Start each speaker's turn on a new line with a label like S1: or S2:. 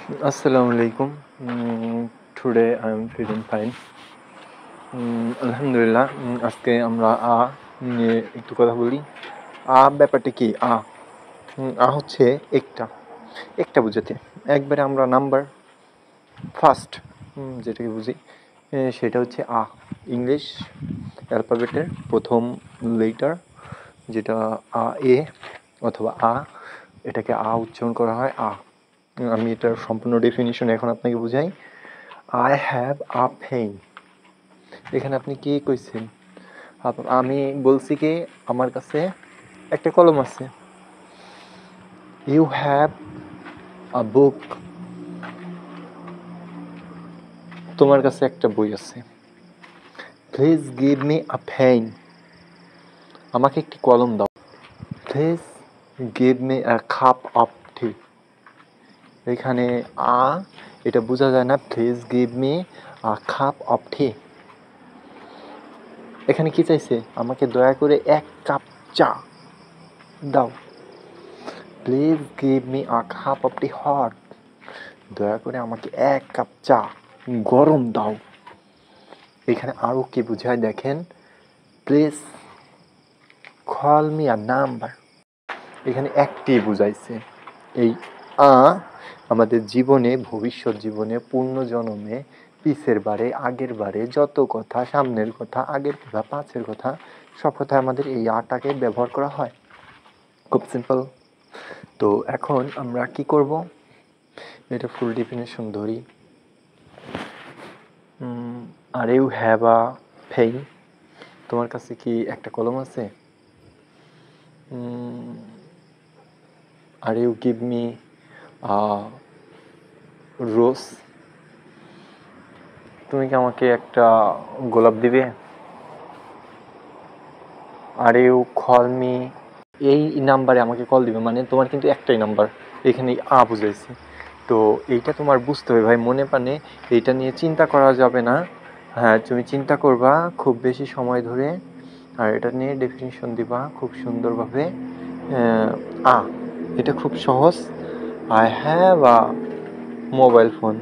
S1: Assalamualaikum. Today I am feeling fine. আলহামদুলিল্লাহ। আজকে আমরা নিয়ে একটু কথা বলি। ব্যাপারটা কি? হচ্ছে একটা একটা বোঝাতে একবারে আমরা নাম্বার ফার্স্ট যেটাকে বুঝি সেটা হচ্ছে ইংলিশ অ্যালফাবেটের প্রথম লেটার, যেটা এ অথবা এটাকে উচ্চারণ করা হয় আমি এটার সম্পূর্ণ ডেফিনিশন এখন আপনাকে বুঝাই। I have a pain. এখানে আপনি কি কইছেন? আমি বলছি কি আমার কাছে একটা কলম আছে। You have a book. তোমার কাছে একটা বই আছে। Please give me a pen. আমাকে একটি কলম দাও। Please give me a cup of tea. এখানে এটা বোঝা যায় না। Please give me a cup of tea. এখানে কি চাইছে? আমাকে দয়া করে এক কাপ চা দাও। Please give me a cup of T hot. দয়া করে আমাকে এক কাপ চা গরম দাও। এখানে আরও কি বোঝায় দেখেন। Please call me a number. এখানে একটি বুঝাইছে। এই আমাদের জীবনে, ভবিষ্যৎ জীবনে, পূর্ণ জন্মে, পিছের বারে, আগের বারে, যত কথা, সামনের কথা, আগের কথা, পাঁচের কথা, সব কথায় আমাদের এই টাকে ব্যবহার করা হয়। খুব সিম্পল। তো এখন আমরা কি করব? এটা ফুল ডেফিনেশন ধরি। Are you have a pen. তোমার কাছে কি একটা কলম আছে? Are you give me rose. তুমি কি আমাকে একটা গোলাপ দিবে? Are you call me. এই নাম্বারে আমাকে কল দিবে, মানে তোমার কিন্তু একটাই নাম্বার। এখানে বুঝাইছি। তো এইটা তোমার বুঝতে হবে ভাই, মনে প্রাণে। এইটা নিয়ে চিন্তা করা যাবে না। হ্যাঁ, তুমি চিন্তা করবা খুব বেশি সময় ধরে, আর এটা নিয়ে ডেফিনিশন দিবা খুব সুন্দরভাবে। এটা খুব সহজ। I have a mobile phone.